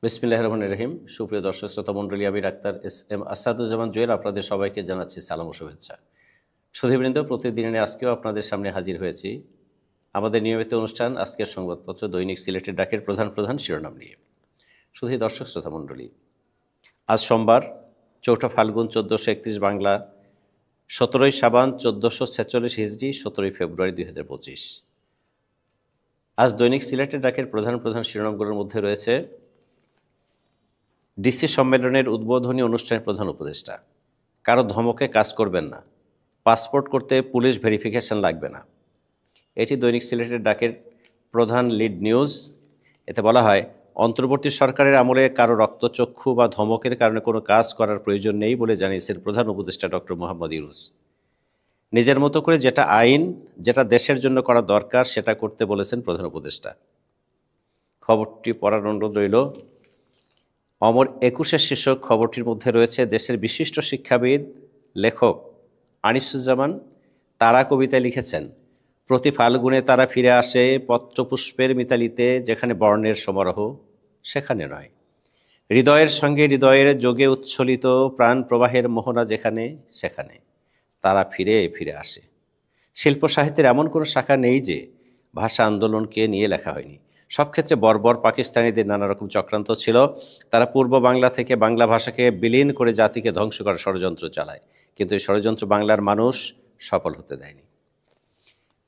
বিসমিল্লাহির রহমানির রহিম। সুপ্রিয় দর্শক শ্রোতা মণ্ডলী, আমি ডাক্তার এস.এম. আসাদুজ্জামান জুয়েল আপনাদের সবাইকে জানাচ্ছি সালাম ও শুভেচ্ছা। সুধীবৃন্দ, প্রতিদিনের আজকেও আপনাদের সামনে হাজির হয়েছি আমাদের নিয়মিত অনুষ্ঠান আজকের সংবাদপত্র দৈনিক সিলেটের ডাকের প্রধান প্রধান শিরোনাম নিয়ে। সুধী দর্শক শ্রোতা মণ্ডলী, আজ সোমবার ৪ঠা ফাল্গুন ১৪৩১ বাংলা, ১৭ই শাবান ১৪৪৬ হিজরি, ১৭ই ফেব্রুয়ারি ২০২৫। আজ দৈনিক সিলেটের ডাকের প্রধান প্রধান শিরোনামগুলোর মধ্যে রয়েছে: ডিসি সম্মেলনের উদ্বোধনী অনুষ্ঠানের প্রধান উপদেষ্টা, কারো ধমকে কাজ করবেন না, পাসপোর্ট করতে পুলিশ ভেরিফিকেশন লাগবে না। এটি দৈনিক সিলেটের ডাকের প্রধান লিড নিউজ। এতে বলা হয়, অন্তর্বর্তী সরকারের আমলে কারো রক্তচক্ষু বা ধমকের কারণে কোনো কাজ করার প্রয়োজন নেই বলে জানিয়েছেন প্রধান উপদেষ্টা ডক্টর মোহাম্মদ ইউনূস। নিজের মতো করে যেটা আইন, যেটা দেশের জন্য করা দরকার সেটা করতে বলেছেন প্রধান উপদেষ্টা। খবরটি পড়ার অনুরোধ রইল। অমর ২১-এর শীর্ষক খবরটির মধ্যে রয়েছে দেশের বিশিষ্ট শিক্ষাবিদ লেখক আনিসুজ্জামান তারা কবিতায় লিখেছেন, প্রতি ফাল্গুনে তারা ফিরে আসে পত্রপুষ্পের মিতালিতে, যেখানে বর্ণের সমারোহ সেখানে নয়, হৃদয়ের সঙ্গে হৃদয়ের যোগে উচ্ছ্বলিত প্রাণ প্রবাহের মোহনা যেখানে সেখানে তারা ফিরে ফিরে আসে। শিল্প সাহিত্যের এমন কোনো শাখা নেই যে ভাষা আন্দোলনকে নিয়ে লেখা হয়নি। সব ক্ষেত্রে বর্বর পাকিস্তানিদের নানা রকম চক্রান্ত ছিল। তারা পূর্ব বাংলা থেকে বাংলা ভাষাকে বিলীন করে জাতিকে ধ্বংস করার ষড়যন্ত্র চালায়, কিন্তু এই ষড়যন্ত্র বাংলার মানুষ সফল হতে দেয়নি।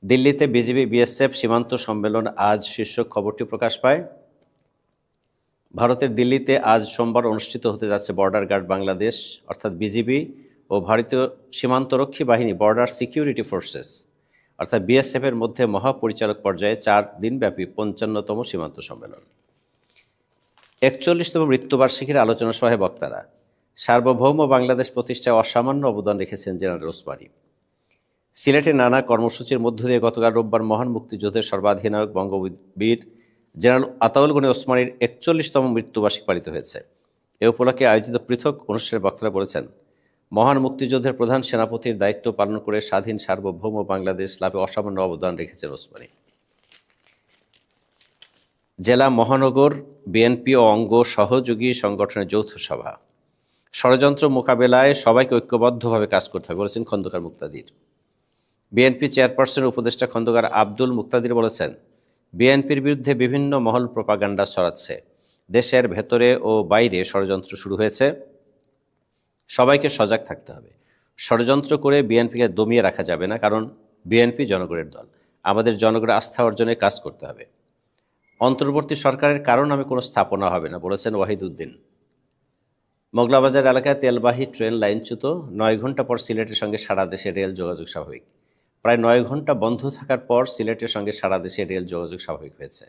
দিল্লিতে বিজিবি বিএসএফ সীমান্ত সম্মেলন আজ শীর্ষক খবরটি প্রকাশ পায়। ভারতের দিল্লিতে আজ সোমবার অনুষ্ঠিত হতে যাচ্ছে বর্ডার গার্ড বাংলাদেশ অর্থাৎ বিজিবি ও ভারতীয় সীমান্তরক্ষী বাহিনী বর্ডার সিকিউরিটি ফোর্সেস অর্থাৎ বিএসএফের মধ্যে মহাপরিচালক পর্যায়ে ৪ দিনব্যাপী ৫৫তম সীমান্ত সম্মেলন। ৪১তম মৃত্যুবার্ষিকীর আলোচনা সভায় বক্তারা সার্বভৌম বাংলাদেশ প্রতিষ্ঠায় অসামান্য অবদান রেখেছেন জেনারেল ওসমানী। সিলেটের নানা কর্মসূচির মধ্য দিয়ে গতকাল রোববার মহান মুক্তিযুদ্ধের সর্বাধিনায়ক বঙ্গবীর জেনারেল আতাউল গনি ওসমানীর ৪১তম মৃত্যুবার্ষিকী পালিত হয়েছে। এ উপলক্ষে আয়োজিত পৃথক অনুষ্ঠানে বক্তারা বলেছেন, মহান মুক্তিযুদ্ধের প্রধান সেনাপতির দায়িত্ব পালন করে স্বাধীন সার্বভৌম বাংলাদেশ লাভে অসামান্য অবদান রেখেছেন ওসমানী। জেলা মহানগর বিএনপি ও অঙ্গ সহযোগী সংগঠনের যৌথ সভা, ষড়যন্ত্র মোকাবেলায় সবাইকে ঐক্যবদ্ধভাবে কাজ করতে হবে বলেছেন খন্দকার মুক্তাদির। বিএনপি চেয়ারপারসনের উপদেষ্টা খন্দকার আব্দুল মুক্তাদির বলেছেন, বিএনপির বিরুদ্ধে বিভিন্ন মহল প্রোপাগান্ডা ছড়াচ্ছে। দেশের ভেতরে ও বাইরে ষড়যন্ত্র শুরু হয়েছে, সবাইকে সজাগ থাকতে হবে। ষড়যন্ত্র করে বিএনপিকে দমিয়ে রাখা যাবে না, কারণ বিএনপি জনগণের দল। আমাদের জনগণের আস্থা অর্জনে কাজ করতে হবে। অন্তর্বর্তী সরকারের কারণ নামে কোনো স্থাপনা হবে না বলেছেন ওয়াহিদ উদ্দিন। মোগলাবাজার এলাকায় তেলবাহী ট্রেন লাইনচ্যুত, ৯ ঘন্টা পর সিলেটের সঙ্গে সারা দেশে রেল যোগাযোগ স্বাভাবিক। প্রায় ৯ ঘন্টা বন্ধ থাকার পর সিলেটের সঙ্গে সারা দেশে রেল যোগাযোগ স্বাভাবিক হয়েছে।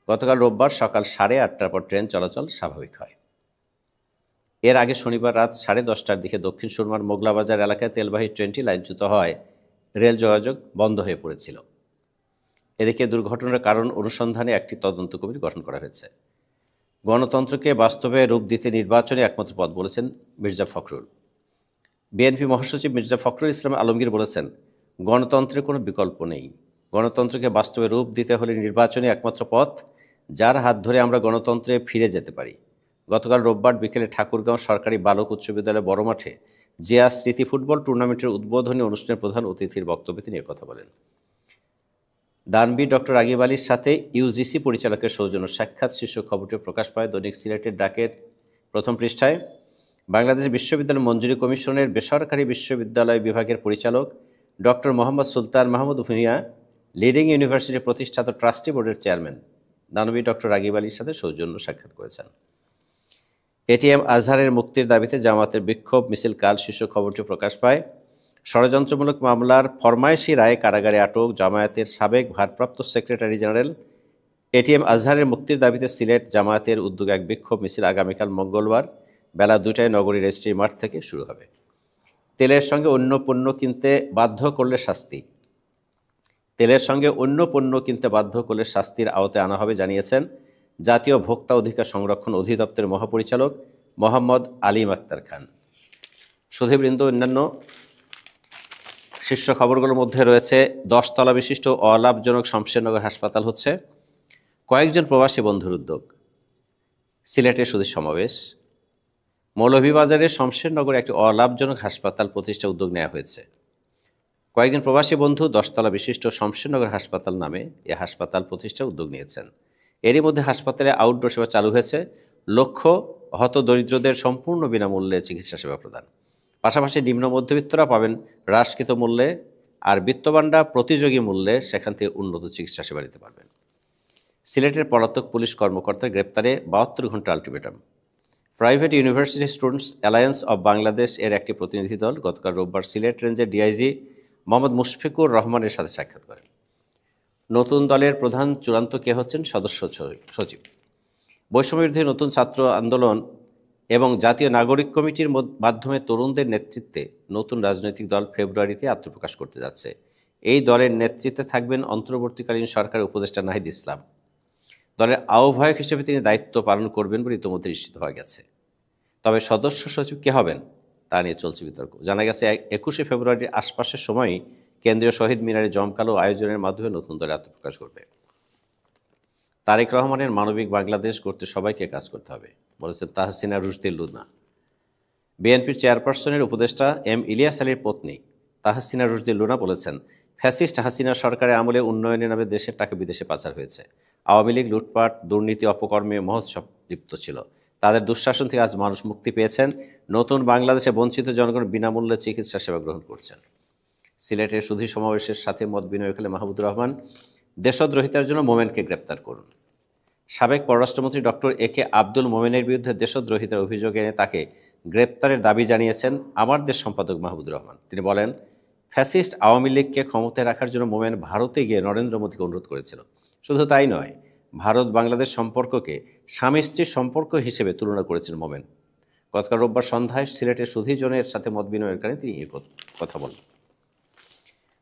গতকাল রোববার সকাল 8:30টার পর ট্রেন চলাচল স্বাভাবিক হয়। এর আগে শনিবার রাত 10:30টার দিকে দক্ষিণ সুরমার মোগলাবাজার এলাকায় তেলবাহী ট্রেনটি লাইনচ্যুত হয় রেল যোগাযোগ বন্ধ হয়ে পড়েছিল। এদিকে দুর্ঘটনার কারণ অনুসন্ধানে একটি তদন্ত কমিটি গঠন করা হয়েছে। গণতন্ত্রকে বাস্তবে রূপ দিতে নির্বাচনে একমাত্র পথ বলেছেন মির্জা ফখরুল। বিএনপি মহাসচিব মির্জা ফখরুল ইসলাম আলমগীর বলেছেন, গণতন্ত্রের কোনো বিকল্প নেই। গণতন্ত্রকে বাস্তবে রূপ দিতে হলে নির্বাচনে একমাত্র পথ, যার হাত ধরে আমরা গণতন্ত্রে ফিরে যেতে পারি। গতকাল রোববার বিকেলে ঠাকুরগাঁও সরকারি বালক উচ্চ বিদ্যালয় বড় মাঠে জিয়া স্মৃতি ফুটবল টুর্নামেন্টের উদ্বোধনী অনুষ্ঠানের প্রধান অতিথির বক্তব্যে তিনি কথা বলেন। দানবীর ডক্টর রাগিব আলীর সাথে ইউজিসি পরিচালকের সৌজন্য সাক্ষাৎ শীর্ষক খবরটি প্রকাশ পায় দৈনিক সিলেটের ডাকের প্রথম পৃষ্ঠায়। বাংলাদেশ বিশ্ববিদ্যালয় মঞ্জুরি কমিশনের বেসরকারি বিশ্ববিদ্যালয় বিভাগের পরিচালক ডক্টর মোহাম্মদ সুলতান মাহমুদ ভূঁইয়া, লিডিং ইউনিভার্সিটি প্রতিষ্ঠাতা ট্রাস্টি বোর্ডের চেয়ারম্যান দানবীর ডক্টর রাগিব আলীর সাথে সৌজন্য সাক্ষাৎ করেছেন। এটিএম আজহারের মুক্তির দাবিতে জামাতের বিক্ষোভ মিছিল কাল শীর্ষক খবরটি প্রকাশ পায়। ষড়যন্ত্রমূলক মামলার ফরমায়েশি রায়ে কারাগারে আটক জামায়াতের সাবেক ভারপ্রাপ্ত সেক্রেটারি জেনারেল এটিএম আজহারের মুক্তির দাবিতে সিলেট জামায়াতের উদ্যোগে এক বিক্ষোভ মিছিল আগামীকাল মঙ্গলবার বেলা 2টায় নগরীর রেজিস্ট্রি মাঠ থেকে শুরু হবে। তেলের সঙ্গে অন্য পণ্য কিনতে বাধ্য করলে শাস্তি, তেলের সঙ্গে অন্য পণ্য কিনতে বাধ্য করলে শাস্তির আওতায় আনা হবে জানিয়েছেন জাতীয় ভোক্তা অধিকার সংরক্ষণ অধিদপ্তরের মহাপরিচালক মোহাম্মদ আলিম আক্তার খান। সুধীবৃন্দ, অন্যান্য শীর্ষ খবরগুলোর মধ্যে রয়েছে 10 তলা বিশিষ্ট অলাভজনক শমশেরনগর হাসপাতাল হচ্ছে কয়েকজন প্রবাসী বন্ধুর উদ্যোগ। সিলেটে সুধী সমাবেশ। মৌলভীবাজারের শমশেরনগরে একটি অলাভজনক হাসপাতাল প্রতিষ্ঠার উদ্যোগ নেওয়া হয়েছে। কয়েকজন প্রবাসী বন্ধু 10 তলা বিশিষ্ট শমশেরনগর হাসপাতাল নামে এই হাসপাতাল প্রতিষ্ঠার উদ্যোগ নিয়েছেন। এরই মধ্যে হাসপাতালে আউটডোর সেবা চালু হয়েছে। লক্ষ্য হতদরিদ্রদের সম্পূর্ণ বিনামূল্যে চিকিৎসা সেবা প্রদান। পাশাপাশি নিম্ন মধ্যবিত্তরা পাবেন হ্রাসকৃত মূল্যে, আর বিত্তবানরা প্রতিযোগী মূল্যে সেখান থেকে উন্নত চিকিৎসা সেবা নিতে পারবেন। সিলেটের পলাতক পুলিশ কর্মকর্তা গ্রেপ্তারে 72 ঘন্টা ultimatum. Private university students alliance of Bangladesh এর একটি প্রতিনিধি দল গতকাল রোববার সিলেট রেঞ্জের ডিআইজি মোহাম্মদ মুশফিকুর রহমানের সাথে সাক্ষাৎ করেন। নতুন দলের প্রধান চূড়ান্ত কে হচ্ছেন? সদস্য সচিব। বৈষম্যবিরোধী নতুন ছাত্র আন্দোলন এবং জাতীয় নাগরিক কমিটির মাধ্যমে তরুণদের নেতৃত্বে নতুন রাজনৈতিক দল ফেব্রুয়ারিতে আত্মপ্রকাশ করতে যাচ্ছে। এই দলের নেতৃত্বে থাকবেন অন্তর্বর্তীকালীন সরকারের উপদেষ্টা নাহিদ ইসলাম। দলের আহ্বায়ক হিসেবে তিনি দায়িত্ব পালন করবেন বলে ইতিমধ্যে নিশ্চিত হয়ে গেছে। তবে সদস্য সচিব কে হবেন তা নিয়ে চলছে বিতর্ক। জানা গেছে 21শে ফেব্রুয়ারির আশপাশের সময়ই কেন্দ্রীয় শহীদ মিনারে জমকালো আয়োজনের মাধ্যমে নতুন দলে আত্মপ্রকাশ করবে। তারেক রহমানের মানবিক বাংলাদেশ গড়তে সবাইকে কাজ করতে হবে বলেছেন তাহসিনা রুশদী লুনা। বিএনপির চেয়ারপারসনের উপদেষ্টা এম ইলিয়াস আলীর পত্নী তাহসিনা রুশদী লুনা বলেছেন, ফ্যাসিস্ট হাসিনা সরকারের আমলে উন্নয়নের নামে দেশের টাকা বিদেশে পাচার হয়েছে। আওয়ামী লীগ লুটপাট, দুর্নীতি, অপকর্মে মহোৎসব লিপ্ত ছিল। তাদের দুঃশাসন থেকে আজ মানুষ মুক্তি পেয়েছেন। নতুন বাংলাদেশে বঞ্চিত জনগণ বিনামূল্যে চিকিৎসা সেবা গ্রহণ করছেন। সিলেটের সুধী সমাবেশের সাথে মত বিনিময়কালে মাহমুদুর রহমান, দেশদ্রোহিতার জন্য মোমেনকে গ্রেপ্তার করুন। সাবেক পররাষ্ট্রমন্ত্রী ডক্টর একে আব্দুল মোমেনের বিরুদ্ধে দেশদ্রোহিতার অভিযোগ এনে তাকে গ্রেপ্তারের দাবি জানিয়েছেন আমার দেশ সম্পাদক মাহমুদুর রহমান। তিনি বলেন, ফ্যাসিস্ট আওয়ামী লীগকে ক্ষমতায় রাখার জন্য মোমেন ভারতে গিয়ে নরেন্দ্র মোদীকে অনুরোধ করেছিল। শুধু তাই নয়, ভারত বাংলাদেশ সম্পর্ককে স্বামী স্ত্রীর সম্পর্ক হিসেবে তুলনা করেছেন মোমেন। গতকাল রোববার সন্ধ্যায় সিলেটের সুধী জনের সাথে মত বিনিময়ের কারণে তিনি এই কথা বলেন।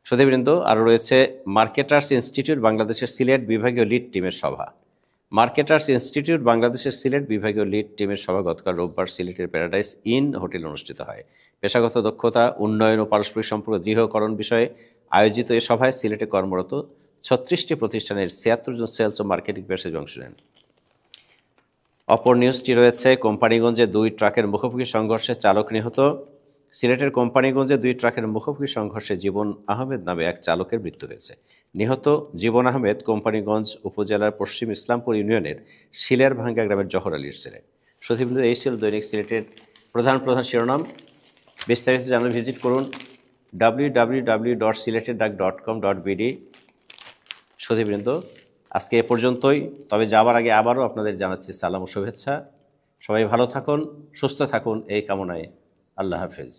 সুধীবৃন্দ, আরও রয়েছে মার্কেটার্স ইনস্টিটিউট বাংলাদেশের সিলেট বিভাগীয় লিড টিমের সভা। মার্কেটার্স ইনস্টিটিউট বাংলাদেশের সিলেট বিভাগীয় লিড টিমের সভা গতকাল রোববার সিলেটের প্যারাডাইস ইন হোটেলে অনুষ্ঠিত হয়। পেশাগত দক্ষতা, উন্নয়ন ও পারস্পরিক সম্পর্ক দৃঢ়করণ বিষয়ে আয়োজিত এ সভায় সিলেটে কর্মরত 36টি প্রতিষ্ঠানের 76 জন সেলস ও মার্কেটিং পেশাজীবী অংশ নেন। অপর নিউজটি রয়েছে কোম্পানিগঞ্জে 2 ট্রাকের মুখোমুখি সংঘর্ষে চালক নিহত। সিলেটের কোম্পানিগঞ্জে 2 ট্রাকের মুখোমুখি সংঘর্ষে জীবন আহমেদ নামে এক চালকের মৃত্যু হয়েছে। নিহত জীবন আহমেদ কোম্পানিগঞ্জ উপজেলার পশ্চিম ইসলামপুর ইউনিয়নের শিলেরভাঙ্গা গ্রামের জহর আলীর ছেলে। সুধীবৃন্দ, এই ছিল দৈনিক সিলেটের প্রধান শিরোনাম। বিস্তারিত জানতে ভিজিট করুন www.siletedag.com.bd। সুধীবৃন্দ, আজকে এ পর্যন্তই। তবে যাবার আগে আবারও আপনাদের জানাচ্ছি সালাম ও শুভেচ্ছা। সবাই ভালো থাকুন, সুস্থ থাকুন এই কামনায়। আল্লাহ হাফেজ।